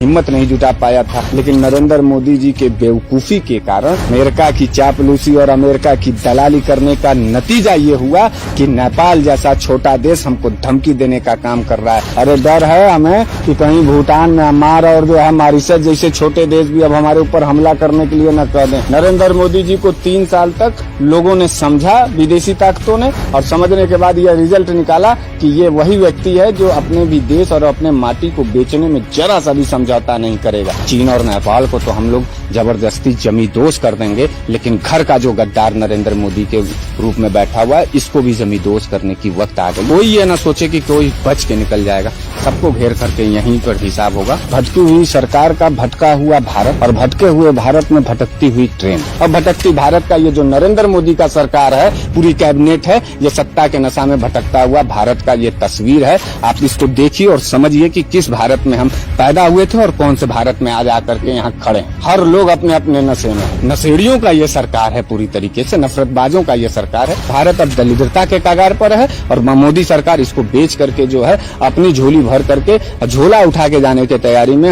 हिम्मत नहीं जुटा पाया था, लेकिन नरेंद्र मोदी जी के बेवकूफी के कारण अमेरिका की चापलूसी और अमेरिका की दलाली करने का नतीजा ये हुआ कि नेपाल जैसा छोटा देश हमको धमकी देने का काम कर रहा है। अरे डर है हमें कि कहीं भूटान, म्यांमार और जो है मॉरिशस जैसे छोटे देश भी अब हमारे ऊपर हमला करने के लिए न कर दें। नरेंद्र मोदी जी को 3 साल तक लोगों ने समझा, विदेशी ताकतों ने, और समझने के बाद यह रिजल्ट निकाला कि ये वही व्यक्ति है जो अपने भी देश और अपने माटी को बेचने में जरा सा भी समझौता नहीं करेगा। चीन और नेपाल को तो हम लोग जबरदस्ती जमींदोज कर देंगे, लेकिन घर का जो गद्दार नरेंद्र मोदी के रूप में बैठा हुआ है, इसको भी जमींदोज करने की वक्त आ गई। कोई ये ना सोचे कि कोई बच के निकल जाएगा, सबको घेर करके यहीं पर हिसाब होगा। भटकी हुई सरकार का भटका हुआ भारत, और भटके हुए भारत में भटकती हुई ट्रेन। और भटकती भारत का ये जो नरेंद्र मोदी का सरकार है, पूरी कैबिनेट है, ये सत्ता के नशा में भटकता हुआ भारत का ये तस्वीर है। आप इसको देखिए और समझिए कि किस भारत में हम पैदा हुए थे और कौन से भारत में आज आकर के यहाँ खड़े। हर लोग अपने अपने नशे में। नशेड़ियों का ये सरकार है, पूरी तरीके से नफरतबाजों का ये सरकार है। भारत अब दरिद्रता के कगार पर है और मोदी सरकार इसको बेच करके जो है अपनी झोली भर करके झोला उठा के जाने की तैयारी में।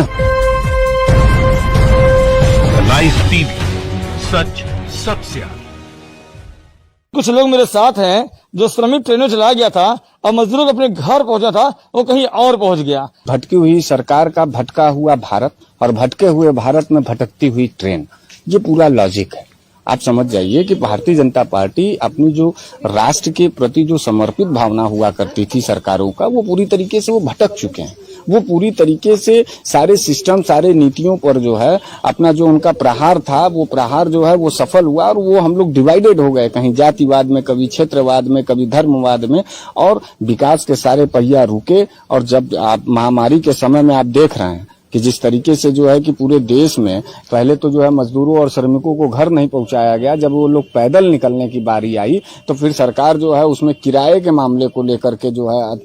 लाइव टीवी, सच सबसे आगे। कुछ लोग मेरे साथ हैं जो श्रमिक ट्रेनों चला गया था और मजदूरों को अपने घर पहुंचा था, वो कहीं और पहुंच गया। भटकी हुई सरकार का भटका हुआ भारत और भटके हुए भारत में भटकती हुई ट्रेन, ये पूरा लॉजिक है। आप समझ जाइए कि भारतीय जनता पार्टी अपनी जो राष्ट्र के प्रति जो समर्पित भावना हुआ करती थी सरकारों का, वो पूरी तरीके से वो भटक चुके हैं। वो पूरी तरीके से सारे सिस्टम, सारे नीतियों पर जो है अपना जो उनका प्रहार था, वो प्रहार जो है वो सफल हुआ और वो हम लोग डिवाइडेड हो गए, कहीं जातिवाद में, कभी क्षेत्रवाद में, कभी धर्मवाद में, और विकास के सारे पहिया रुके। और जब आप महामारी के समय में आप देख रहे हैं कि जिस तरीके से जो है कि पूरे देश में पहले तो जो है मजदूरों और श्रमिकों को घर नहीं पहुंचाया गया, जब वो लोग पैदल निकलने की बारी आई तो फिर सरकार जो है उसमें किराए के मामले को लेकर के जो है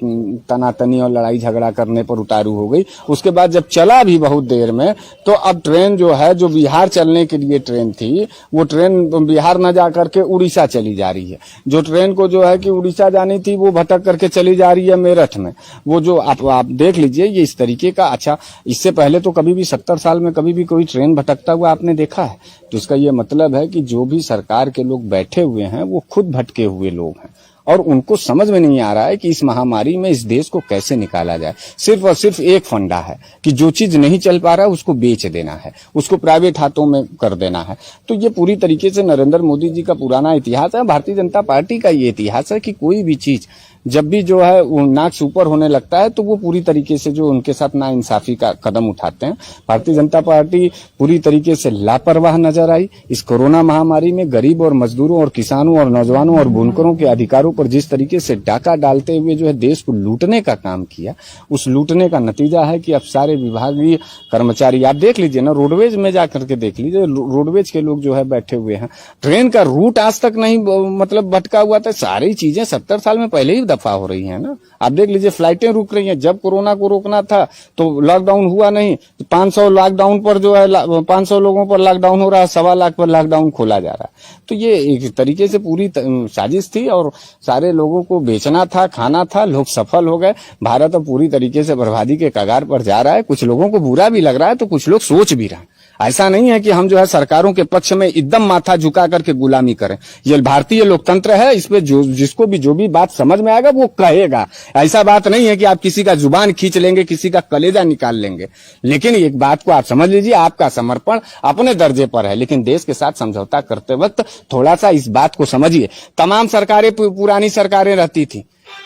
तनातनी और लड़ाई झगड़ा करने पर उतारू हो गई। उसके बाद जब चला भी बहुत देर में, तो अब ट्रेन जो है, जो बिहार चलने के लिए ट्रेन थी, वो ट्रेन बिहार न जा करके उड़ीसा चली जा रही है। जो ट्रेन को जो है कि उड़ीसा जानी थी, वो भटक करके चली जा रही है मेरठ में। वो जो आप देख लीजिए ये इस तरीके का। अच्छा, इससे पहले तो कभी भी 70 साल में कभी भी कोई ट्रेन भटकता हुआ आपने देखा है? तो इसका ये मतलब है कि जो भी सरकार के लोग बैठे हुए हैं वो खुद भटके हुए लोग हैं और उनको समझ में नहीं आ रहा है कि इस महामारी में इस देश को कैसे निकाला जाए। सिर्फ और सिर्फ एक फंडा है कि जो चीज नहीं चल पा रहा है उसको बेच देना है, उसको प्राइवेट हाथों में कर देना है। तो ये पूरी तरीके से नरेंद्र मोदी जी का पुराना इतिहास है, भारतीय जनता पार्टी का ये इतिहास है कि कोई भी चीज जब भी जो है वो नाक से ऊपर होने लगता है तो वो पूरी तरीके से जो उनके साथ नाइंसाफी का कदम उठाते हैं। भारतीय जनता पार्टी पूरी तरीके से लापरवाह नजर आई। इस कोरोना महामारी में गरीब और मजदूरों और किसानों और नौजवानों और बुनकरों के अधिकारों पर जिस तरीके से डाका डालते हुए जो है देश को लूटने का काम किया, उस लूटने का नतीजा है कि अब सारे विभागीय कर्मचारी, आप देख लीजिए ना, रोडवेज में जाकर के देख लीजिए, रोडवेज के लोग जो है बैठे हुए हैं। ट्रेन का रूट आज तक नहीं मतलब भटका हुआ था। सारी चीजें 70 साल में पहले ही दफा हो रही है ना। आप देख लीजिए फ्लाइटें रुक रही हैं। जब कोरोना को रोकना था तो लॉकडाउन हुआ नहीं, तो 500 लॉकडाउन पर जो है 500 लोगों पर लॉकडाउन हो रहा है, 1.25 लाख पर लॉकडाउन खोला जा रहा है। तो ये एक तरीके से पूरी साजिश थी और सारे लोगों को बेचना था, खाना था। लोग सफल हो गए। भारत अब पूरी तरीके से बर्बादी के कगार पर जा रहा है। कुछ लोगों को बुरा भी लग रहा है तो कुछ लोग सोच भी रहे हैं। ऐसा नहीं है कि हम जो है सरकारों के पक्ष में एकदम माथा झुका करके गुलामी करें। ये भारतीय लोकतंत्र है, इस पे जिसको भी जो भी बात समझ में आएगा वो कहेगा। ऐसा बात नहीं है कि आप किसी का जुबान खींच लेंगे, किसी का कलेजा निकाल लेंगे। लेकिन एक बात को आप समझ लीजिए, आपका समर्पण अपने दर्जे पर है, लेकिन देश के साथ समझौता करते वक्त थोड़ा सा इस बात को समझिए। तमाम सरकारें पुरानी सरकारें रहती थी,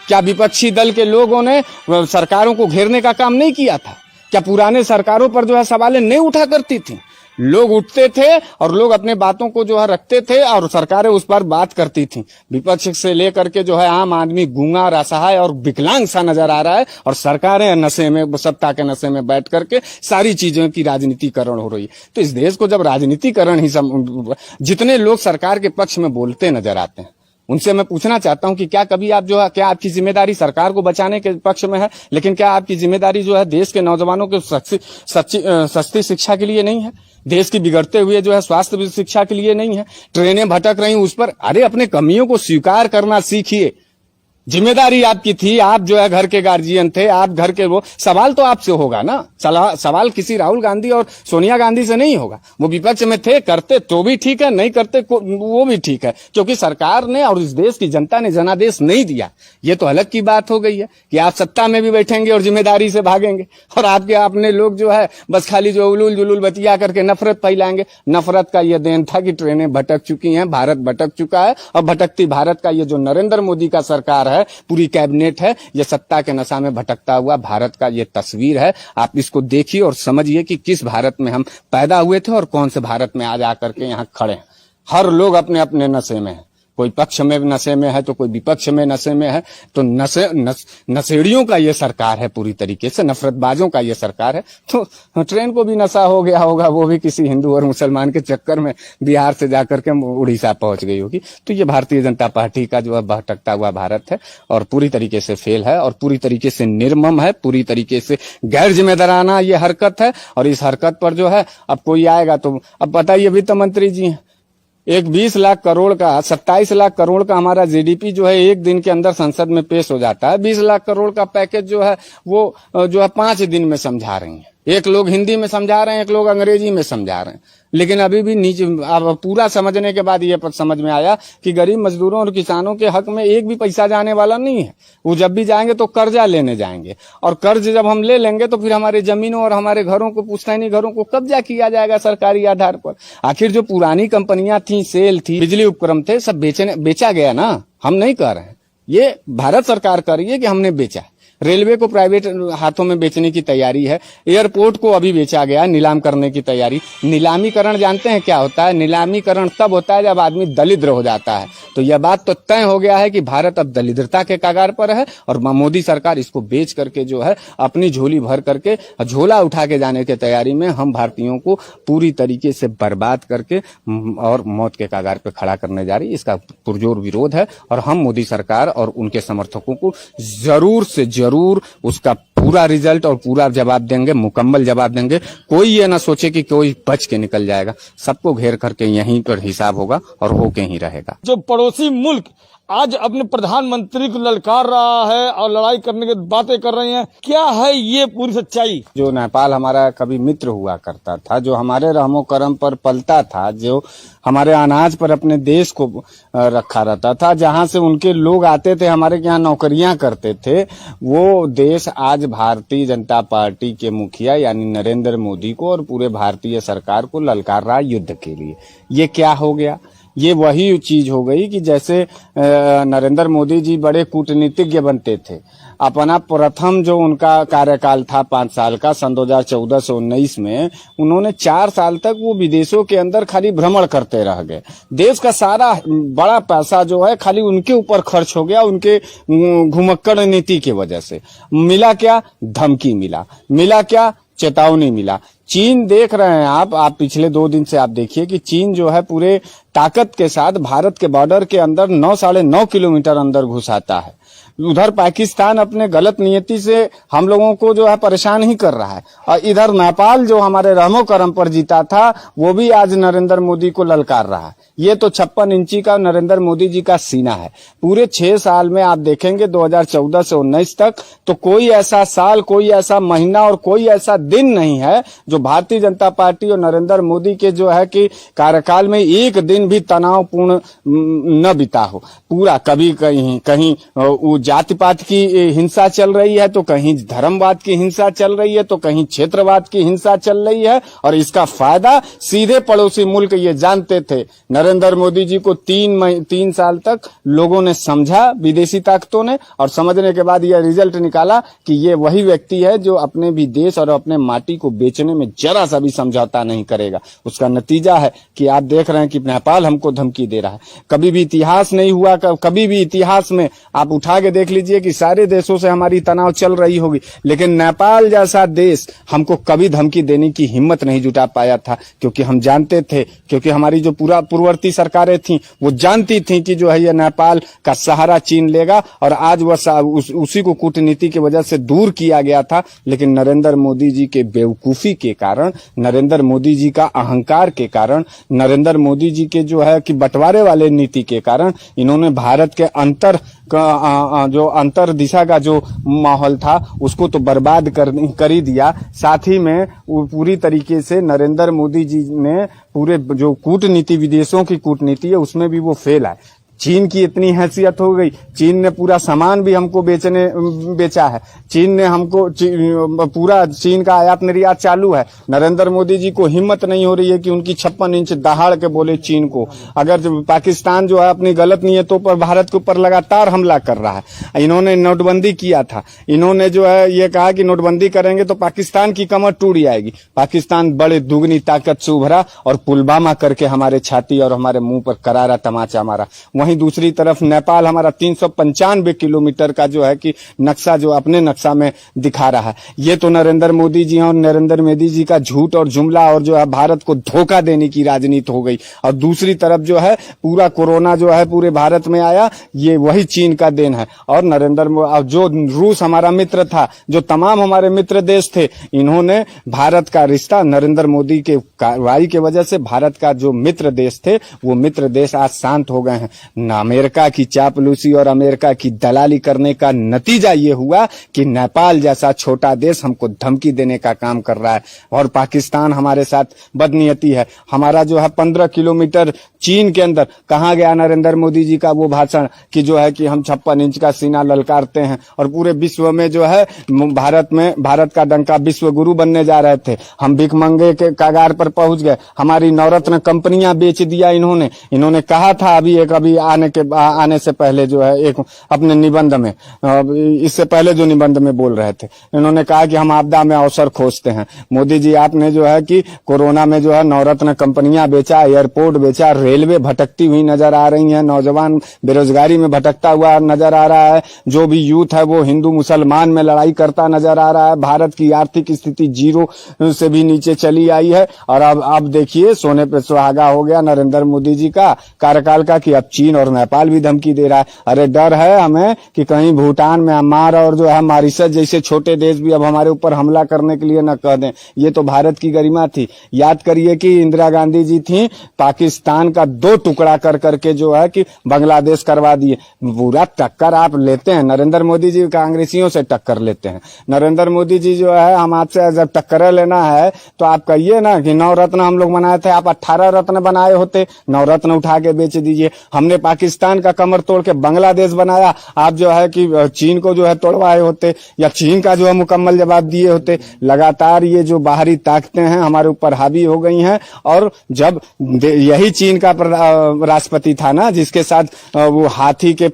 क्या विपक्षी दल के लोगों ने सरकारों को घेरने का काम नहीं किया था? क्या पुराने सरकारों पर जो है सवालें नहीं उठा करती थी? लोग उठते थे और लोग अपने बातों को जो है रखते थे और सरकारें उस पर बात करती थी। विपक्ष से लेकर के जो है आम आदमी गूंगा, असहाय और विकलांग सा नजर आ रहा है और सरकारें नशे में, सत्ता के नशे में बैठ करके सारी चीजों की राजनीतिकरण हो रही है। तो इस देश को जब राजनीतिकरण ही जितने लोग सरकार के पक्ष में बोलते नजर आते हैं, उनसे मैं पूछना चाहता हूं कि क्या कभी आप जो है, क्या आपकी जिम्मेदारी सरकार को बचाने के पक्ष में है, लेकिन क्या आपकी जिम्मेदारी जो है देश के नौजवानों के सस्ती शिक्षा के लिए नहीं है? देश की बिगड़ते हुए जो है स्वास्थ्य शिक्षा के लिए नहीं है? ट्रेनें भटक रही उस पर, अरे अपने कमियों को स्वीकार करना सीखिए। जिम्मेदारी आपकी थी, आप जो है घर के गार्जियन थे, आप घर के वो, सवाल तो आपसे होगा ना। सवाल किसी राहुल गांधी और सोनिया गांधी से नहीं होगा। वो विपक्ष में थे, करते तो भी ठीक है, नहीं करते वो भी ठीक है, क्योंकि सरकार ने और इस देश की जनता ने जनादेश नहीं दिया। ये तो अलग की बात हो गई है कि आप सत्ता में भी बैठेंगे और जिम्मेदारी से भागेंगे, और आपके अपने लोग जो है बस खाली जो उलूल जुलूल बतिया करके नफरत फैलाएंगे। नफरत का यह देन था कि ट्रेनें भटक चुकी हैं, भारत भटक चुका है, और भटकती भारत का ये जो नरेंद्र मोदी का सरकार है, पूरी कैबिनेट है, ये सत्ता के नशा में भटकता हुआ भारत का ये तस्वीर है। आप इसको देखिए और समझिए कि किस भारत में हम पैदा हुए थे और कौन से भारत में आज आकर के यहाँ खड़े हैं। हर लोग अपने अपने नशे में है, कोई पक्ष में नशे में है तो कोई विपक्ष में नशे में है। तो नशेड़ियों का ये सरकार है, पूरी तरीके से नफरतबाजों का ये सरकार है। तो ट्रेन को भी नशा हो गया होगा, वो भी किसी हिंदू और मुसलमान के चक्कर में बिहार से जाकर के उड़ीसा पहुंच गई होगी। तो ये भारतीय जनता पार्टी का जो है भटकता हुआ भारत है, और पूरी तरीके से फेल है, और पूरी तरीके से निर्मम है, पूरी तरीके से गैर जिम्मेदाराना ये हरकत है। और इस हरकत पर जो है अब कोई आएगा तो, अब बताइए वित्त मंत्री जी हैं, एक 20 लाख करोड़ का, 27 लाख करोड़ का हमारा जीडीपी जो है एक दिन के अंदर संसद में पेश हो जाता है। 20 लाख करोड़ का पैकेज जो है वो जो है 5 दिन में समझा रही है। एक लोग हिंदी में समझा रहे हैं, एक लोग अंग्रेजी में समझा रहे हैं, लेकिन अभी भी नीचे पूरा समझने के बाद ये समझ में आया कि गरीब मजदूरों और किसानों के हक में एक भी पैसा जाने वाला नहीं है। वो जब भी जाएंगे तो कर्जा लेने जाएंगे, और कर्ज जब हम ले लेंगे तो फिर हमारे जमीनों और हमारे घरों को, पुश्तैनी घरों को कब्जा किया जाएगा सरकारी आधार पर। आखिर जो पुरानी कंपनियां थी, सेल थी, बिजली उपक्रम थे, सब बेचा गया ना। हम नहीं कह रहे हैं, ये भारत सरकार कह रही है कि हमने बेचा। रेलवे को प्राइवेट हाथों में बेचने की तैयारी है, एयरपोर्ट को अभी बेचा गया, नीलाम करने की तैयारी। नीलामीकरण जानते हैं क्या होता है? नीलामीकरण तब होता है जब आदमी दरिद्र हो जाता है। तो यह बात तो तय हो गया है कि भारत अब दरिद्रता के कगार पर है, और मोदी सरकार इसको बेच करके जो है अपनी झोली भर करके, झोला उठा के जाने की तैयारी में, हम भारतीयों को पूरी तरीके से बर्बाद करके और मौत के कगार पे खड़ा करने जा रही है। इसका पुरजोर विरोध है, और हम मोदी सरकार और उनके समर्थकों को जरूर से जरूर उसका पूरा रिजल्ट और पूरा जवाब देंगे, मुकम्मल जवाब देंगे। कोई ये ना सोचे कि कोई बच के निकल जाएगा, सबको घेर करके यहीं पर हिसाब होगा और होके ही रहेगा। जो पड़ोसी मुल्क आज अपने प्रधानमंत्री को ललकार रहा है और लड़ाई करने की बातें कर रहे हैं, क्या है ये पूरी सच्चाई? जो नेपाल हमारा कभी मित्र हुआ करता था, जो हमारे रहमो करम पर पलता था, जो हमारे अनाज पर अपने देश को रखा रहता था, जहां से उनके लोग आते थे, हमारे यहाँ नौकरियां करते थे, वो देश आज भारतीय जनता पार्टी के मुखिया यानी नरेंद्र मोदी को और पूरे भारतीय सरकार को ललकार रहा युद्ध के लिए। ये क्या हो गया? ये वही चीज हो गई कि जैसे नरेंद्र मोदी जी बड़े कूटनीतिज्ञ बनते थे। अपना प्रथम जो उनका कार्यकाल था 5 साल का, सन 2014 से 19 में, उन्होंने 4 साल तक वो विदेशों के अंदर खाली भ्रमण करते रह गए। देश का सारा बड़ा पैसा जो है खाली उनके ऊपर खर्च हो गया, उनके घुमक्कड़ नीति की वजह से। मिला क्या? धमकी मिला क्या? चेतावनी मिला। चीन देख रहे हैं आप पिछले 2 दिन से आप देखिए कि चीन जो है पूरे ताकत के साथ भारत के बॉर्डर के अंदर 9-9.5 किलोमीटर अंदर घुस आता है। उधर पाकिस्तान अपने गलत नियति से हम लोगों को जो है परेशान ही कर रहा है, और इधर नेपाल जो हमारे रहमो करम पर जीता था, वो भी आज नरेंद्र मोदी को ललकार रहा है। ये तो 56 इंची का नरेंद्र मोदी जी का सीना है। पूरे 6 साल में आप देखेंगे 2014 से 19 तक, तो कोई ऐसा साल, कोई ऐसा महीना और कोई ऐसा दिन नहीं है जो भारतीय जनता पार्टी और नरेंद्र मोदी के जो है कि कार्यकाल में एक दिन भी तनावपूर्ण न बीता हो। पूरा कभी कहीं जाति पात की हिंसा चल रही है, तो कहीं धर्मवाद की हिंसा चल रही है, तो कहीं क्षेत्रवाद की हिंसा चल रही है, और इसका फायदा सीधे पड़ोसी मुल्क ये जानते थे। नरेंद्र मोदी जी को 3 साल तक लोगों ने समझा, विदेशी ताकतों ने, और समझने के बाद यह रिजल्ट निकाला कि ये वही व्यक्ति है जो अपने भी देश और अपने माटी को बेचने में जरा सा भी समझौता नहीं करेगा। उसका नतीजा है कि आप देख रहे हैं कि नेपाल हमको धमकी दे रहा है। कभी भी इतिहास नहीं हुआ, कभी भी इतिहास में आप उठा के देख लीजिए कि सारे देशों से हमारी तनाव चल रही होगी, लेकिन नेपाल जैसा देश हमको कभी धमकी देने की हिम्मत नहीं जुटा पाया था, क्योंकि हम जानते थे, क्योंकि हमारी जो पूर्ववर्ती सरकारें थी वो जानती थी कि जो है ये नेपाल का सहारा चीन लेगा, और आज वह उसी को कूटनीति की वजह से दूर किया गया था। लेकिन नरेंद्र मोदी जी के बेवकूफी के कारण, नरेंद्र मोदी जी का अहंकार के कारण, नरेंद्र मोदी जी के जो है कि बंटवारे वाले नीति के कारण, इन्होंने भारत के अंतर जो अंतर दिशा का जो माहौल था उसको तो बर्बाद कर ही दिया। साथ ही में पूरी तरीके से नरेंद्र मोदी जी ने पूरे जो कूटनीति, विदेशों की कूटनीति है उसमें भी वो फेल है। चीन की इतनी हैसियत हो गई, चीन ने पूरा सामान भी हमको बेचा है। चीन ने हमको पूरा चीन का आयात निर्यात चालू है। नरेंद्र मोदी जी को हिम्मत नहीं हो रही है कि उनकी 56 इंच दहाड़ के बोले चीन को। अगर पाकिस्तान जो है अपनी गलत नीयतों पर भारत के ऊपर लगातार हमला कर रहा है। इन्होंने नोटबंदी किया था, इन्होंने जो है ये कहा कि नोटबंदी करेंगे तो पाकिस्तान की कमर टूट जाएगी। पाकिस्तान बड़े दुगनी ताकत से उभरा और पुलवामा करके हमारे छाती और हमारे मुंह पर करारा तमाचा मारा। वहीं दूसरी तरफ नेपाल हमारा 395 किलोमीटर का जो है कि नक्शा जो अपने नक्शा में दिखा रहा है। ये तो नरेंद्र मोदी जी और नरेंद्र मोदी जी का झूठ और जुमला और जो है भारत को धोखा देने की राजनीति हो गई। और दूसरी तरफ जो है पूरा कोरोना जो है पूरे भारत में आया, ये वही चीन का देन है। और जो रूस हमारा मित्र था, जो तमाम हमारे मित्र देश थे, इन्होंने भारत का रिश्ता नरेंद्र मोदी के कार्रवाई की वजह से भारत का जो मित्र देश थे वो मित्र देश आज शांत हो गए हैं। अमेरिका की चापलूसी और अमेरिका की दलाली करने का नतीजा ये हुआ कि नेपाल जैसा छोटा देश हमको धमकी देने का काम कर रहा है। और पाकिस्तान हमारे साथ बदनीयती है। हमारा जो है 15 किलोमीटर चीन के अंदर कहाँ गया नरेंद्र मोदी जी का वो भाषण कि जो है कि हम 56 इंच का सीना ललकारते हैं और पूरे विश्व में जो है भारत का डंका विश्व गुरु बनने जा रहे थे। हम भिखमंगे के कगार पर पहुंच गए। हमारी नवरत्न कंपनियां बेच दिया इन्होंने कहा था अभी आने से पहले जो है एक अपने निबंध में, इससे पहले जो निबंध में बोल रहे थे, इन्होंने कहा कि हम आपदा में अवसर खोजते हैं। मोदी जी आपने जो है कि कोरोना में जो है नवरत्न कंपनियां बेचा, एयरपोर्ट बेचा, रेलवे भटकती हुई नजर आ रही है, नौजवान बेरोजगारी में भटकता हुआ नजर आ रहा है, जो भी यूथ है वो हिंदू मुसलमान में लड़ाई करता नजर आ रहा है। भारत की आर्थिक स्थिति जीरो से भी नीचे चली आई है। और अब देखिए सोने पे सुहागा हो गया नरेंद्र मोदी जी का कार्यकाल का कि अब चीन और नेपाल भी धमकी दे रहा है। अरे डर है हमें कि कहीं भूटान, म्यांमार और जो है मॉरिशस जैसे छोटे देश भी अब हमारे ऊपर हमला करने के लिए न कह दें। ये तो भारत की गरिमा थी। याद करिए कि इंदिरा गांधी जी थी, पाकिस्तान का 2 टुकड़ा कर करके जो है कि बांग्लादेश करवा दिए। पूरा टक्कर आप लेते हैं, नरेंद्र मोदी जी कांग्रेसियों से टक्कर लेते हैं। नरेंद्र मोदी जी जो है हम आपसे जब टक्कर लेना है तो आप कहिए ना कि 9 रत्न हम लोग बनाए थे, आप 18 रत्न बनाए होते, 9 रत्न उठा के बेच दीजिए। हमने पाकिस्तान का कमर तोड़ के बांग्लादेश बनाया, आप जो है कि चीन को जो है तोड़वाए होते या चीन का जो है मुकम्मल जवाब दिए होते। लगातार ये जो बाहरी ताकतें हैं हमारे ऊपर हावी हो गई हैं। और जब यही चीन का राष्ट्रपति था ना जिसके साथ वो हाथी के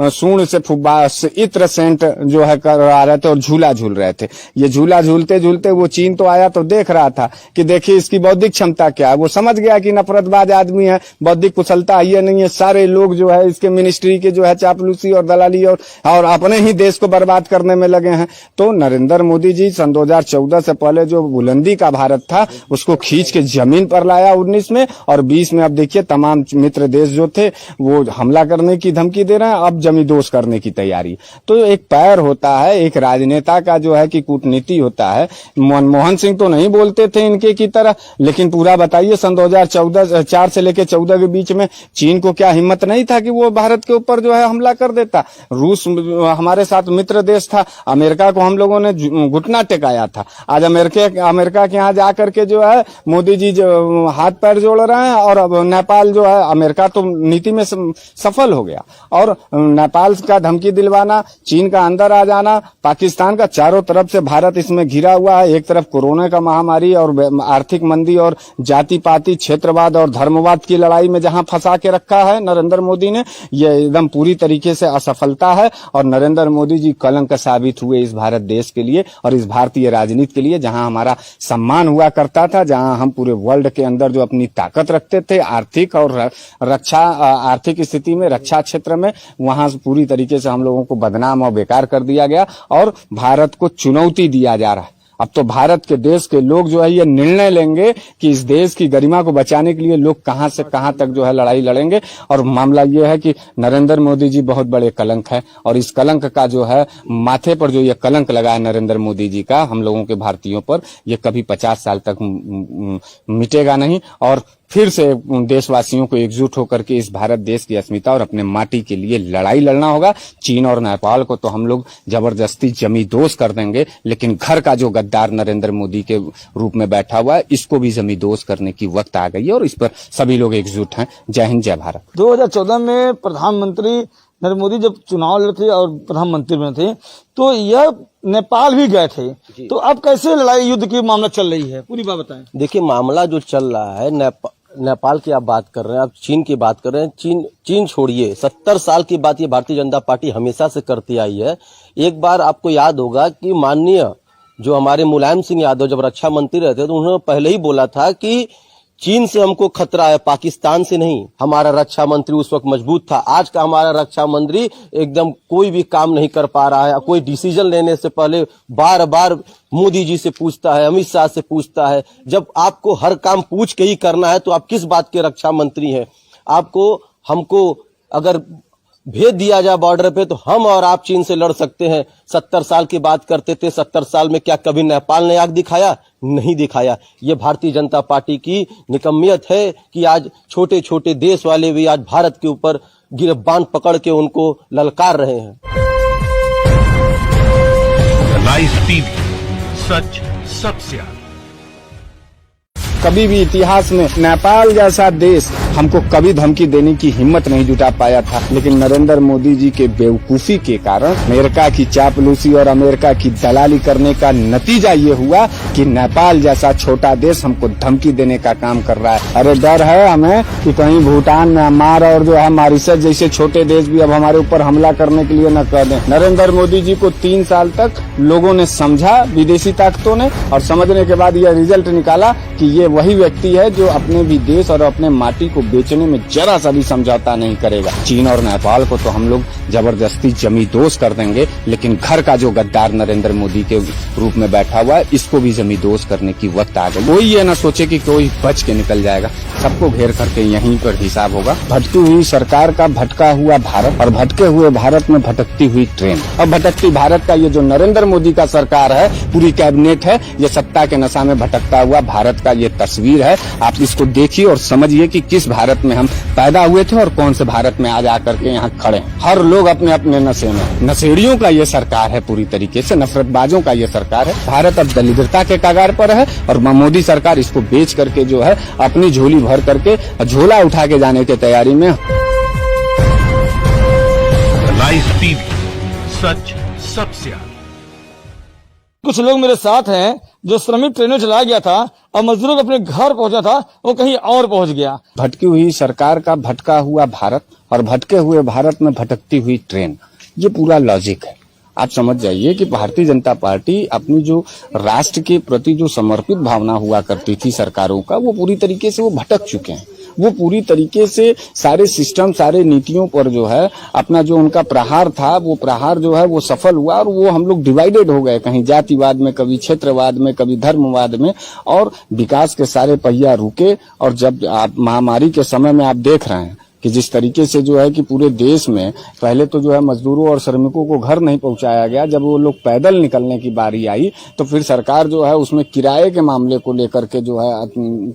सूंड से इत्र सेंट जो है कर रहे थे और झूला झूल रहे थे। ये झूला झूलते झूलते वो चीन तो आया तो देख रहा था कि देखिए इसकी बौद्धिक क्षमता क्या है। वो समझ गया कि नफरतबाज आदमी है, बौद्धिक कुशलता ये नहीं है। सारे लोग जो है इसके मिनिस्ट्री के जो है चापलूसी और दलाली और अपने ही देश को बर्बाद करने में लगे हैं। तो नरेंद्र मोदी जी सन 2014 से पहले जो बुलंदी का भारत था उसको खींच के जमीन पर लाया 19 में और 20 में। अब देखिए तमाम मित्र देश जो थे वो हमला करने की धमकी दे रहे हैं, अब जमींदोज करने की तैयारी। तो एक पैर होता है, एक राजनेता का जो है कि कूटनीति होता है। मनमोहन सिंह तो नहीं बोलते थे इनके की तरह, लेकिन पूरा बताइए सन 2014 से लेकर 14 के बीच में चीन को क्या हिम्मत नहीं था कि वो भारत के ऊपर जो है हमला कर देता। रूस हमारे साथ मित्र देश था, अमेरिका को हम लोगों ने घुटना टेकाया था। आज अमेरिका के यहाँ जाकर के जो है मोदी जी जो हाथ पैर जोड़ रहे हैं और अब नेपाल जो है, अमेरिका तो नीति में सफल हो गया और नेपाल का धमकी दिलवाना, चीन का अंदर आ जाना, पाकिस्तान का चारों तरफ से भारत इसमें घिरा हुआ है। एक तरफ कोरोना का महामारी और आर्थिक मंदी और जाति पाति क्षेत्रवाद और धर्मवाद की लड़ाई में जहां फंसा के रखा है नरेंद्र मोदी ने, यह एकदम पूरी तरीके से असफलता है। और नरेंद्र मोदी जी कलंक साबित हुए इस भारत देश के लिए और इस भारतीय राजनीति के लिए, जहां हमारा सम्मान हुआ करता था, जहां हम पूरे वर्ल्ड के अंदर जो अपनी ताकत रखते थे आर्थिक और आर्थिक स्थिति में, रक्षा क्षेत्र में, वहां पूरी तरीके से हम लोगों को बदनाम और बेकार कर दिया गया और भारत को चुनौती दिया जा रहा है। अब तो भारत के देश के लोग जो है ये निर्णय लेंगे कि इस देश की गरिमा को बचाने के लिए लोग कहां से कहां तक जो है लड़ाई लड़ेंगे। और मामला ये है कि नरेंद्र मोदी जी बहुत बड़े कलंक है और इस कलंक का जो है माथे पर जो ये कलंक लगा है नरेंद्र मोदी जी का हम लोगों के भारतीयों पर, ये कभी 50 साल तक मिटेगा नहीं। और फिर से देशवासियों को एकजुट होकर के इस भारत देश की अस्मिता और अपने माटी के लिए लड़ाई लड़ना होगा। चीन और नेपाल को तो हम लोग जबरदस्ती जमींदोज कर देंगे, लेकिन घर का जो गद्दार नरेंद्र मोदी के रूप में बैठा हुआ है, इसको भी जमींदोज करने की वक्त आ गई है और इस पर सभी लोग एकजुट हैं। जय हिंद, जय भारत। 2014 में प्रधानमंत्री नरेंद्र मोदी जब चुनाव लड़े थे और प्रधानमंत्री बने थे तो यह नेपाल भी गए थे, तो अब कैसे लड़ाई युद्ध की मामला चल रही है, पूरी बात बताएं। देखिए, मामला जो चल रहा है नेपाल की आप बात कर रहे हैं, आप चीन की बात कर रहे हैं। चीन छोड़िए, 70 साल की बात ये भारतीय जनता पार्टी हमेशा से करती आई है। एक बार आपको याद होगा कि माननीय जो हमारे मुलायम सिंह यादव जब रक्षा मंत्री रहे थे तो उन्होंने पहले ही बोला था कि चीन से हमको खतरा है, पाकिस्तान से नहीं। हमारा रक्षा मंत्री उस वक्त मजबूत था। आज का हमारा रक्षा मंत्री एकदम कोई भी काम नहीं कर पा रहा है। कोई डिसीजन लेने से पहले बार बार मोदी जी से पूछता है, अमित शाह से पूछता है। जब आपको हर काम पूछ के ही करना है तो आप किस बात के रक्षा मंत्री हैं? हमको अगर भेज दिया जाए बॉर्डर पे तो हम और आप चीन से लड़ सकते हैं। 70 साल की बात करते थे, 70 साल में क्या कभी नेपाल ने आग दिखाया? नहीं दिखाया। ये भारतीय जनता पार्टी की निकम्मियत है कि आज छोटे छोटे देश वाले भी आज भारत के ऊपर गिरफ्तार पकड़ के उनको ललकार रहे हैं। लाइव टीवी, सच सबसे आगे। कभी भी इतिहास में नेपाल जैसा देश हमको कभी धमकी देने की हिम्मत नहीं जुटा पाया था, लेकिन नरेंद्र मोदी जी के बेवकूफी के कारण अमेरिका की चापलूसी और अमेरिका की दलाली करने का नतीजा ये हुआ कि नेपाल जैसा छोटा देश हमको धमकी देने का काम कर रहा है। अरे डर है हमें कि कहीं भूटान, म्यांमार और जो है मॉरिशस जैसे छोटे देश भी अब हमारे ऊपर हमला करने के लिए न कर दें। नरेंद्र मोदी जी को 3 साल तक लोगों ने समझा, विदेशी ताकतों ने, और समझने के बाद यह रिजल्ट निकाला कि ये वही व्यक्ति है जो अपने भी देश और अपने माटी को बेचने में जरा सा भी समझौता नहीं करेगा। चीन और नेपाल को तो हम लोग जबरदस्ती जमींदोज कर देंगे, लेकिन घर का जो गद्दार नरेंद्र मोदी के रूप में बैठा हुआ है, इसको भी जमींदोज करने की वक्त आ गई। कोई ये न सोचे कि कोई बच के निकल जाएगा, सबको घेर करके यहीं पर हिसाब होगा। भटकी हुई सरकार का भटका हुआ भारत और भटके हुए भारत में भटकती हुई ट्रेन। अब भटकती भारत का ये जो नरेंद्र मोदी का सरकार है, पूरी कैबिनेट है, ये सत्ता के नशा में भटकता हुआ भारत का ये तस्वीर है। आप इसको देखिए और समझिए कि किस भारत में हम पैदा हुए थे और कौन से भारत में आज आकर के यहाँ खड़े हैं। हर लोग अपने अपने नशे में। नशेड़ियों का ये सरकार है, पूरी तरीके से नफरतबाजों का ये सरकार है। भारत अब दरिद्रता के कगार पर है और मोदी सरकार इसको बेच करके जो है अपनी झोली भर करके झोला उठा के जाने की तैयारी में। लाइव टीवी, सच सबसे आगे। कुछ लोग मेरे साथ हैं जो श्रमिक ट्रेनें चला गया था और मजदूरों को अपने घर पहुंचा था, वो कहीं और पहुंच गया। भटकी हुई सरकार का भटका हुआ भारत और भटके हुए भारत में भटकती हुई ट्रेन, ये पूरा लॉजिक है। आप समझ जाइए कि भारतीय जनता पार्टी अपनी जो राष्ट्र के प्रति जो समर्पित भावना हुआ करती थी सरकारों का, वो पूरी तरीके से वो भटक चुके हैं। वो पूरी तरीके से सारे सिस्टम, सारे नीतियों पर जो है अपना जो उनका प्रहार था, वो प्रहार जो है वो सफल हुआ और वो हम लोग डिवाइडेड हो गए, कहीं जातिवाद में, कभी क्षेत्रवाद में, कभी धर्मवाद में, और विकास के सारे पहिया रुके। और जब आप महामारी के समय में आप देख रहे हैं कि जिस तरीके से जो है कि पूरे देश में पहले तो जो है मजदूरों और श्रमिकों को घर नहीं पहुंचाया गया, जब वो लोग पैदल निकलने की बारी आई तो फिर सरकार जो है उसमें किराए के मामले को लेकर के जो है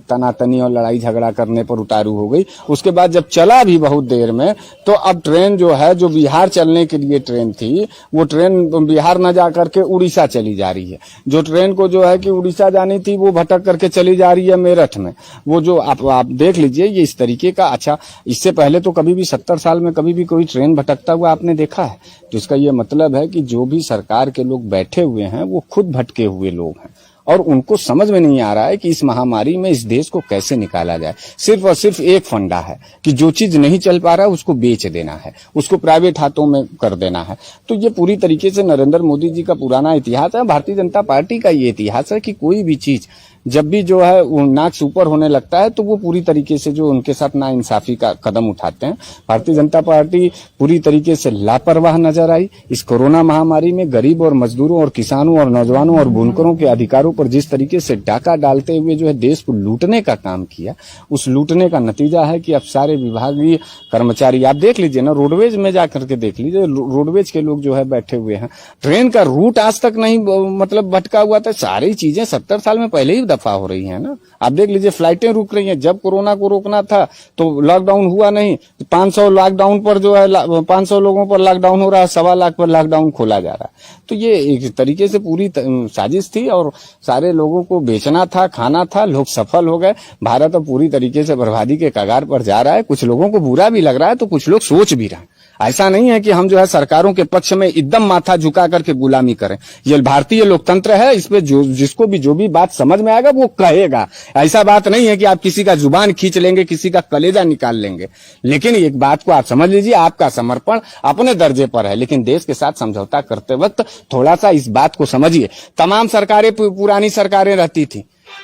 तनातनी और लड़ाई झगड़ा करने पर उतारू हो गई। उसके बाद जब चला भी बहुत देर में, तो अब ट्रेन जो है, जो बिहार चलने के लिए ट्रेन थी, वो ट्रेन बिहार न जा करके उड़ीसा चली जा रही है। जो ट्रेन को जो है कि उड़ीसा जानी थी, वो भटक करके चली जा रही है मेरठ में। वो जो आप देख लीजिए ये इस तरीके का। अच्छा, इससे पहले तो कभी भी 70 साल में कभी भी कोई ट्रेन भटकता हुआ आपने देखा है? तो इसका ये मतलब है कि जो भी सरकार के लोग बैठे हुए हैं वो खुद भटके हुए लोग हैं और उनको समझ में नहीं आ रहा है कि इस महामारी में इस देश को कैसे निकाला जाए। सिर्फ और सिर्फ एक फंडा है कि जो चीज नहीं चल पा रहा है उसको बेच देना है, उसको प्राइवेट हाथों में कर देना है। तो ये पूरी तरीके से नरेंद्र मोदी जी का पुराना इतिहास है, भारतीय जनता पार्टी का ये इतिहास है कि कोई भी चीज जब भी जो है वो नाक से ऊपर होने लगता है तो वो पूरी तरीके से जो उनके साथ नाइंसाफी का कदम उठाते हैं। भारतीय जनता पार्टी पूरी तरीके से लापरवाह नजर आई। इस कोरोना महामारी में गरीब और मजदूरों और किसानों और नौजवानों और बुनकरों के अधिकारों पर जिस तरीके से डाका डालते हुए जो है देश को लूटने का काम किया, उस लूटने का नतीजा है कि अब सारे विभागीय कर्मचारी, आप देख लीजिए ना, रोडवेज में जाकर के देख लीजिए, रोडवेज के लोग जो है बैठे हुए हैं। ट्रेन का रूट आज तक नहीं मतलब भटका हुआ था। सारी चीजें 70 साल में पहले ही दफा हो रही है ना। आप देख लीजिए फ्लाइटें रुक रही हैं। जब कोरोना को रोकना था तो लॉकडाउन हुआ नहीं, 500 लॉकडाउन पर जो है 500 लोगों पर लॉकडाउन हो रहा है, 1.25 लाख पर लॉकडाउन खोला जा रहा है। तो ये एक तरीके से पूरी साजिश थी और सारे लोगों को बेचना था, खाना था। लोग सफल हो गए। भारत अब पूरी तरीके से बर्बादी के कगार पर जा रहा है। कुछ लोगों को बुरा भी लग रहा है तो कुछ लोग सोच भी रहे हैं। ऐसा नहीं है कि हम जो है सरकारों के पक्ष में एकदम माथा झुका करके गुलामी करें। ये भारतीय लोकतंत्र है, इस पे जिसको भी जो भी बात समझ में आएगा वो कहेगा। ऐसा बात नहीं है कि आप किसी का जुबान खींच लेंगे, किसी का कलेजा निकाल लेंगे। लेकिन एक बात को आप समझ लीजिए, आपका समर्पण अपने दर्जे पर है, लेकिन देश के साथ समझौता करते वक्त थोड़ा सा इस बात को समझिए। तमाम सरकारें पुरानी सरकारें रहती थी,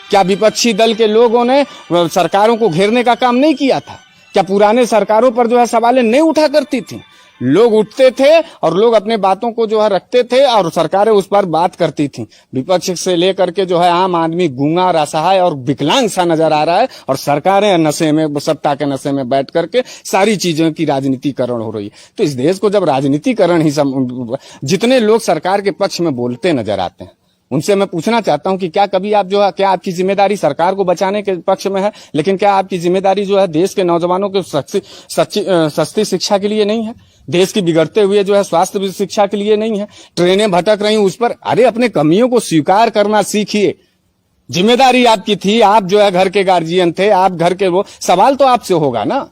क्या विपक्षी दल के लोगों ने सरकारों को घेरने का काम नहीं किया था? क्या पुराने सरकारों पर जो है सवालें नहीं उठा करती थी? लोग उठते थे और लोग अपने बातों को जो है रखते थे और सरकारें उस पर बात करती थी। विपक्ष से लेकर के जो है आम आदमी गूंगा, असहाय और विकलांग सा नजर आ रहा है और सरकारें नशे में, सत्ता के नशे में बैठ करके सारी चीजों की राजनीतिकरण हो रही है। तो इस देश को जब राजनीतिकरण ही जितने लोग सरकार के पक्ष में बोलते नजर आते हैं, उनसे मैं पूछना चाहता हूं कि क्या कभी आप जो है, क्या आपकी जिम्मेदारी सरकार को बचाने के पक्ष में है, लेकिन क्या आपकी जिम्मेदारी जो है देश के नौजवानों के सस्ती शिक्षा के लिए नहीं है? देश की बिगड़ते हुए जो है स्वास्थ्य शिक्षा के लिए नहीं है? ट्रेनें भटक रही उस पर, अरे अपने कमियों को स्वीकार करना सीखिए। जिम्मेदारी आपकी थी, आप जो है घर के गार्जियन थे, आप घर के वो, सवाल तो आपसे होगा ना।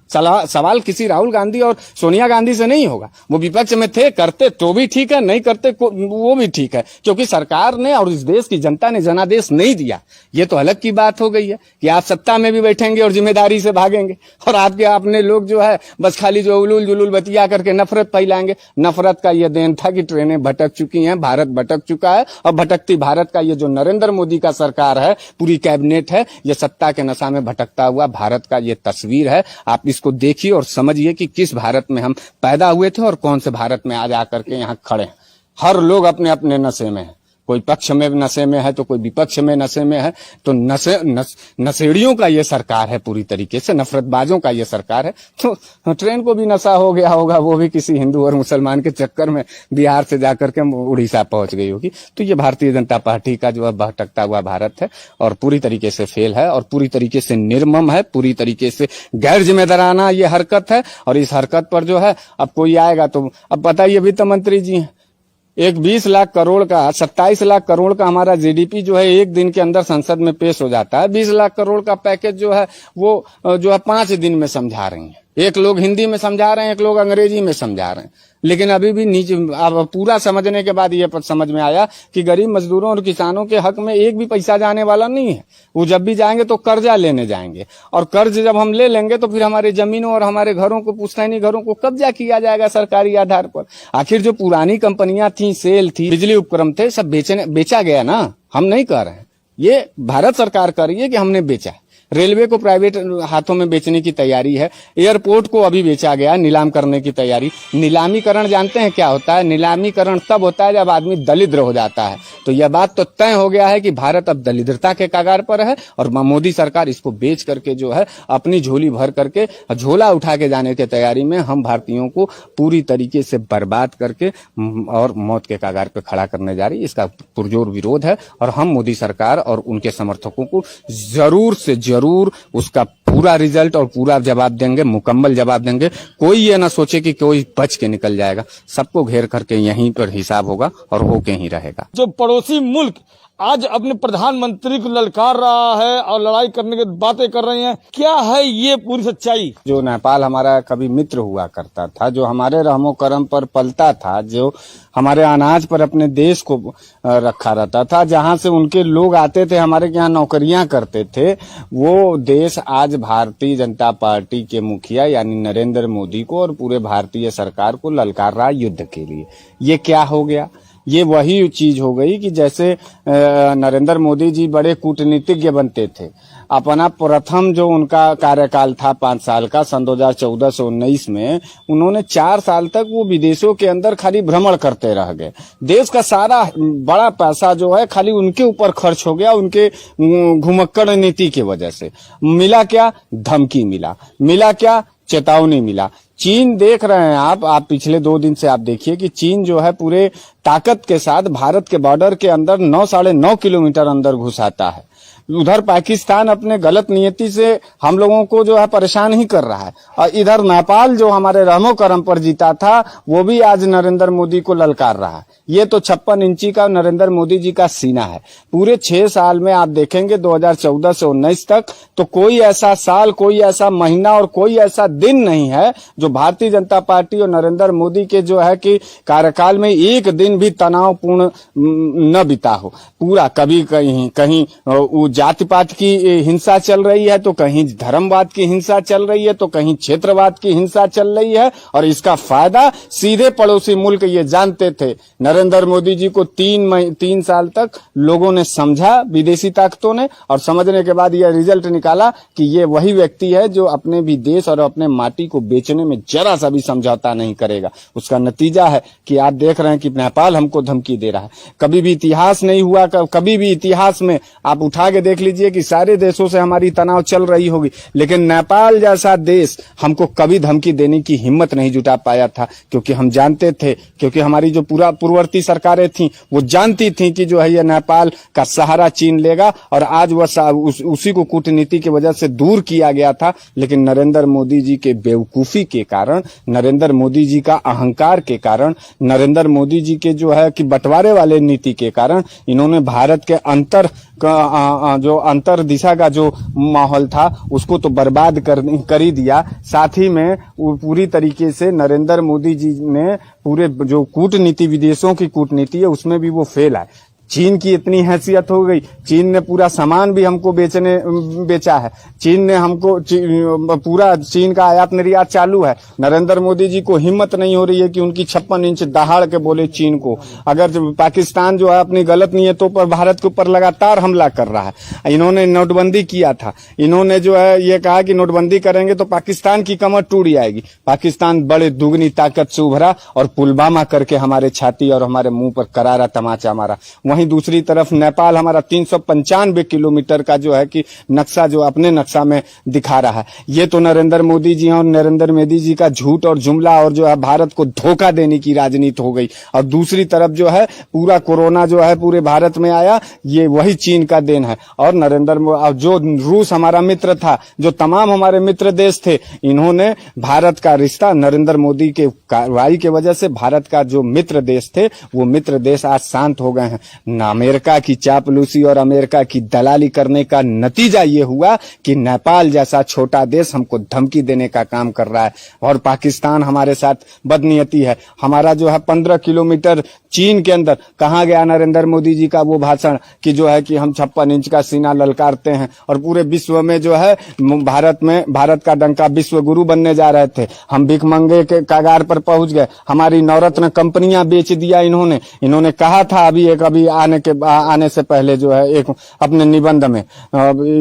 सवाल किसी राहुल गांधी और सोनिया गांधी से नहीं होगा। वो विपक्ष में थे, करते तो भी ठीक है, नहीं करते वो भी ठीक है, क्योंकि सरकार ने और इस देश की जनता ने जनादेश नहीं दिया। ये तो अलग की बात हो गई है कि आप सत्ता में भी बैठेंगे और जिम्मेदारी से भागेंगे और आपके अपने लोग जो है बस खाली जो उलूल जुलूल बतिया करके नफरत फैलाएंगे। नफरत का ये देन था कि ट्रेनें भटक चुकी हैं, भारत भटक चुका है और भटकती भारत का ये जो नरेंद्र मोदी का सरकार है, पूरी कैबिनेट है, ये सत्ता के नशा में भटकता हुआ भारत का ये तस्वीर है। आप इसको देखिए और समझिए कि किस भारत में हम पैदा हुए थे और कौन से भारत में आज आकर के यहाँ खड़े हैं। हर लोग अपने अपने नशे में है, कोई पक्ष में नशे में है तो कोई विपक्ष में नशे में है। तो नशेड़ियों का ये सरकार है, पूरी तरीके से नफरतबाजों का ये सरकार है। तो ट्रेन को भी नशा हो गया होगा, वो भी किसी हिंदू और मुसलमान के चक्कर में बिहार से जाकर के उड़ीसा पहुंच गई होगी। तो ये भारतीय जनता पार्टी का जो है भटकता हुआ भारत है और पूरी तरीके से फेल है और पूरी तरीके से निर्मम है, पूरी तरीके से गैर जिम्मेदाराना ये हरकत है। और इस हरकत पर जो है अब कोई आएगा तो अब बताइए, वित्त मंत्री जी हैं, एक 20 लाख करोड़ का 27 लाख करोड़ का हमारा जीडीपी जो है एक दिन के अंदर संसद में पेश हो जाता है। 20 लाख करोड़ का पैकेज जो है वो जो है 5 दिन में समझा रही हैं। एक लोग हिंदी में समझा रहे हैं, एक लोग अंग्रेजी में समझा रहे हैं, लेकिन अभी भी नीचे अब पूरा समझने के बाद ये समझ में आया कि गरीब मजदूरों और किसानों के हक में एक भी पैसा जाने वाला नहीं है। वो जब भी जाएंगे तो कर्जा लेने जाएंगे और कर्ज जब हम ले लेंगे तो फिर हमारे जमीनों और हमारे घरों को, पुश्तैनी घरों को कब्जा किया जाएगा सरकारी आधार पर। आखिर जो पुरानी कंपनियां थी, सेल थी, बिजली उपक्रम थे, सब बेचा गया ना। हम नहीं कह रहे हैं, ये भारत सरकार कर रही है कि हमने बेचा। रेलवे को प्राइवेट हाथों में बेचने की तैयारी है, एयरपोर्ट को अभी बेचा गया, नीलाम करने की तैयारी। नीलामीकरण जानते हैं क्या होता है? नीलामीकरण तब होता है जब आदमी दरिद्र हो जाता है। तो यह बात तो तय हो गया है कि भारत अब दरिद्रता के कगार पर है और मोदी सरकार इसको बेच करके जो है अपनी झोली भर करके, झोला उठा के जाने की तैयारी में हम भारतीयों को पूरी तरीके से बर्बाद करके और मौत के कगार पे खड़ा करने जा रही है। इसका पुरजोर विरोध है और हम मोदी सरकार और उनके समर्थकों को जरूर से जरूर उसका पूरा रिजल्ट और पूरा जवाब देंगे, मुकम्मल जवाब देंगे। कोई ये ना सोचे कि कोई बच के निकल जाएगा, सबको घेर करके यहीं पर हिसाब होगा और होके ही रहेगा। जो पड़ोसी मुल्क आज अपने प्रधानमंत्री को ललकार रहा है और लड़ाई करने की बातें कर रहे हैं, क्या है ये पूरी सच्चाई? जो नेपाल हमारा कभी मित्र हुआ करता था, जो हमारे रहमो करम पर पलता था, जो हमारे अनाज पर अपने देश को रखा रहता था, जहां से उनके लोग आते थे, हमारे यहाँ नौकरियां करते थे, वो देश आज भारतीय जनता पार्टी के मुखिया यानी नरेंद्र मोदी को और पूरे भारतीय सरकार को ललकार रहा युद्ध के लिए। ये क्या हो गया? ये वही चीज हो गई कि जैसे नरेंद्र मोदी जी बड़े कूटनीतिज्ञ बनते थे। अपना प्रथम जो उनका कार्यकाल था 5 साल का, सन 2014 से 19 में, उन्होंने 4 साल तक वो विदेशों के अंदर खाली भ्रमण करते रह गए। देश का सारा बड़ा पैसा जो है खाली उनके ऊपर खर्च हो गया, उनके घुमक्कड़ नीति की वजह से। मिला क्या? धमकी मिला क्या? चेतावनी मिला। चीन देख रहे हैं आप पिछले 2 दिन से आप देखिए कि चीन जो है पूरे ताकत के साथ भारत के बॉर्डर के अंदर 9 साढ़े 9 किलोमीटर अंदर घुस आता है। उधर पाकिस्तान अपने गलत नियति से हम लोगों को जो है परेशान ही कर रहा है, और इधर नेपाल जो हमारे रहमो करम पर जीता था वो भी आज नरेंद्र मोदी को ललकार रहा है। ये तो 56 इंची का नरेंद्र मोदी जी का सीना है। पूरे 6 साल में आप देखेंगे 2014 से 19 तक तो कोई ऐसा साल, कोई ऐसा महीना और कोई ऐसा दिन नहीं है जो भारतीय जनता पार्टी और नरेंद्र मोदी के जो है कि कार्यकाल में एक दिन भी तनावपूर्ण न बीता हो। पूरा कभी कहीं वो जाति पात की हिंसा चल रही है, तो कहीं धर्मवाद की हिंसा चल रही है, तो कहीं क्षेत्रवाद की हिंसा चल रही है, और इसका फायदा सीधे पड़ोसी मुल्क ये जानते थे। नरेंद्र मोदी जी को 3 साल तक लोगों ने समझा, विदेशी ताकतों ने, और समझने के बाद यह रिजल्ट निकाला कि ये वही व्यक्ति है जो अपने भी देश और अपने माटी को बेचने में जरा सा भी समझौता नहीं करेगा। उसका नतीजा है कि आप देख रहे हैं कि नेपाल हमको धमकी दे रहा है। कभी भी इतिहास नहीं हुआ, कभी भी इतिहास में आप उठा के देख लीजिए कि सारे देशों से हमारी तनाव चल रही होगी, लेकिन नेपाल जैसा देश हमको कभी धमकी देने की हिम्मत नहीं जुटा पाया था, क्योंकि हम जानते थे, क्योंकि हमारी जो पूर्ववर्ती सरकारें थी वो जानती थी कि जो है ये नेपाल का सहारा चीन लेगा, और आज वह उसी को कूटनीति की वजह से दूर किया गया था। लेकिन नरेंद्र मोदी जी के बेवकूफी के कारण, नरेंद्र मोदी जी का अहंकार के कारण, नरेंद्र मोदी जी के जो है कि बंटवारे वाले नीति के कारण इन्होंने भारत के अंतर दिशा का जो माहौल था उसको तो बर्बाद कर ही दिया। साथ ही में पूरी तरीके से नरेंद्र मोदी जी ने पूरे जो कूटनीति, विदेशों की कूटनीति है, उसमें भी वो फेल है। चीन की इतनी हैसियत हो गई, चीन ने पूरा सामान भी हमको बेचा है, चीन ने हमको पूरा चीन का आयात निर्यात चालू है। नरेंद्र मोदी जी को हिम्मत नहीं हो रही है कि उनकी 56 इंच दहाड़ के बोले चीन को। अगर पाकिस्तान जो है अपनी गलत नियतों पर भारत के ऊपर लगातार हमला कर रहा है। इन्होंने नोटबंदी किया था, इन्होंने जो है ये कहा कि नोटबंदी करेंगे तो पाकिस्तान की कमर टूट जाएगी। पाकिस्तान बड़े दुगनी ताकत से उभरा और पुलवामा करके हमारे छाती और हमारे मुंह पर करारा तमाचा मारा। वहीं दूसरी तरफ नेपाल हमारा 395 किलोमीटर का जो है कि नक्शा जो अपने नक्शा में दिखा रहा है। ये तो नरेंद्र मोदी जी और नरेंद्र मोदी जी का झूठ और जुमला और जो है भारत को धोखा देने की राजनीति हो गई। और दूसरी तरफ जो है पूरा कोरोना जो है पूरे भारत में आया, ये वही चीन का देन है। और जो रूस हमारा मित्र था, जो तमाम हमारे मित्र देश थे, इन्होंने भारत का रिश्ता नरेंद्र मोदी के कार्रवाई की वजह से भारत का जो मित्र देश थे वो मित्र देश आज शांत हो गए हैं। अमेरिका की चापलूसी और अमेरिका की दलाली करने का नतीजा ये हुआ कि नेपाल जैसा छोटा देश हमको धमकी देने का काम कर रहा है। और पाकिस्तान हमारे साथ बदनीयती है। हमारा जो है 15 किलोमीटर चीन के अंदर कहाँ गया नरेंद्र मोदी जी का वो भाषण कि जो है कि हम 56 इंच का सीना ललकारते हैं और पूरे विश्व में जो है भारत का डंका विश्व गुरु बनने जा रहे थे। हम भिखमंगे के कगार पर पहुंच गए। हमारी नवरत्न कंपनियां बेच दिया इन्होंने कहा था अभी आने से पहले जो है एक अपने निबंध में,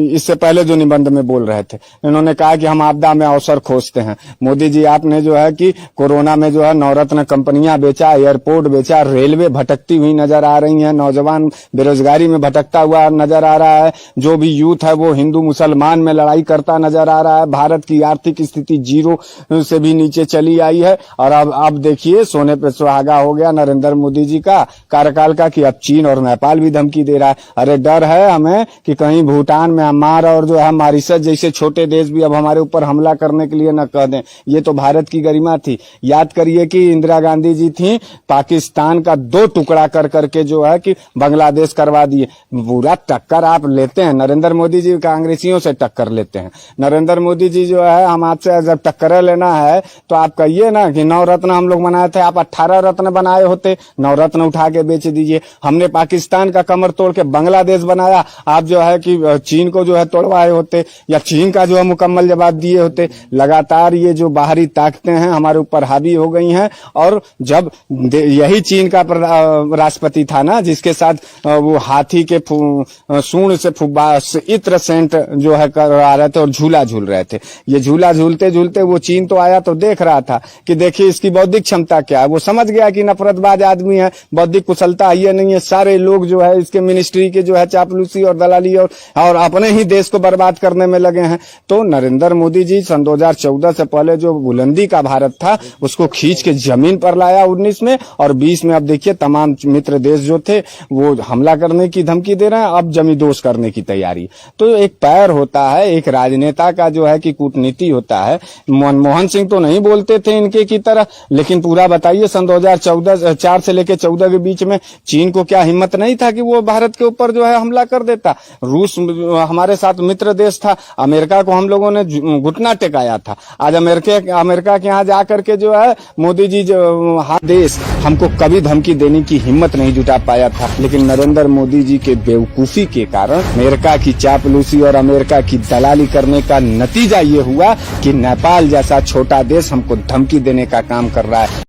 इससे पहले जो निबंध में बोल रहे थे, इन्होंने कहा कि हम आपदा में अवसर खोजते हैं। मोदी जी आपने जो है कि कोरोना में जो है नवरत्न कंपनियां बेचा, एयरपोर्ट बेचा, रेलवे भटकती हुई नजर आ रही है, नौजवान बेरोजगारी में भटकता हुआ नजर आ रहा है, जो भी यूथ है वो हिंदू मुसलमान में लड़ाई करता नजर आ रहा है। भारत की आर्थिक स्थिति 0 से भी नीचे चली आई है। और अब देखिए सोने पे सुहागा हो गया नरेंद्र मोदी जी का कार्यकाल का कि अब चीन और नेपाल भी धमकी दे रहा है। अरे डर है हमें कि कहीं भूटान, म्यांमार और जो है मॉरिशस जैसे छोटे देश भी अब हमारे ऊपर हमला करने के लिए न कह दें। ये तो भारत की गरिमा थी। याद करिए कि इंदिरा गांधी जी थी, पाकिस्तान का 2 टुकड़ा कर करके जो है कि बांग्लादेश करवा दिए। पूरा टक्कर आप लेते हैं, नरेंद्र मोदी जी कांग्रेसियों से टक्कर लेते हैं। नरेंद्र मोदी जी जो है हम आपसे जब टक्कर लेना है तो आप कहिए ना कि 9 रत्न हम लोग बनाए थे, आप 18 रत्न बनाए होते, 9 रत्न उठा के बेच दीजिए। हमने पाकिस्तान का कमर तोड़ के बांग्लादेश बनाया, आप जो है कि चीन को जो है तोड़वाए होते या चीन का जो है मुकम्मल जवाब दिए होते। लगातार ये जो बाहरी ताकतें हैं हमारे ऊपर हावी हो गई हैं। और जब यही चीन का राष्ट्रपति था ना जिसके साथ वो हाथी के सूंड से इत्र सेंट जो है करवा रहे थे और झूला झूल रहे थे। ये झूला झूलते झूलते वो चीन तो आया तो देख रहा था कि देखिए इसकी बौद्धिक क्षमता क्या है। वो समझ गया कि नफरतबाज आदमी है, बौद्धिक कुशलता ये नहीं है, सारी सारे लोग जो है इसके मिनिस्ट्री के जो है चापलूसी और दलाली और अपने ही देश को बर्बाद करने में लगे हैं। तो नरेंद्र मोदी जी सन 2014 से पहले जो बुलंदी का भारत था उसको खींच के जमीन पर लाया 19 में, और 20 में अब देखिए तमाम मित्र देश जो थे वो हमला करने की धमकी दे रहे हैं, अब जमींदोज करने की तैयारी। तो एक पैर होता है, एक राजनेता का जो है कि कूटनीति होता है। मनमोहन सिंह तो नहीं बोलते थे इनके की तरह, लेकिन पूरा बताइए सन 2014 से लेकर 14 के बीच में चीन को क्या हिम्मत नहीं था कि वो भारत के ऊपर जो है हमला कर देता। रूस हमारे साथ मित्र देश था, अमेरिका को हम लोगों ने घुटना टेकाया था। आज अमेरिका के यहाँ जाकर के जो है मोदी जी जो देश हमको कभी धमकी देने की हिम्मत नहीं जुटा पाया था, लेकिन नरेंद्र मोदी जी के बेवकूफी के कारण अमेरिका की चापलूसी और अमेरिका की दलाली करने का नतीजा ये हुआ कि नेपाल जैसा छोटा देश हमको धमकी देने का काम कर रहा है।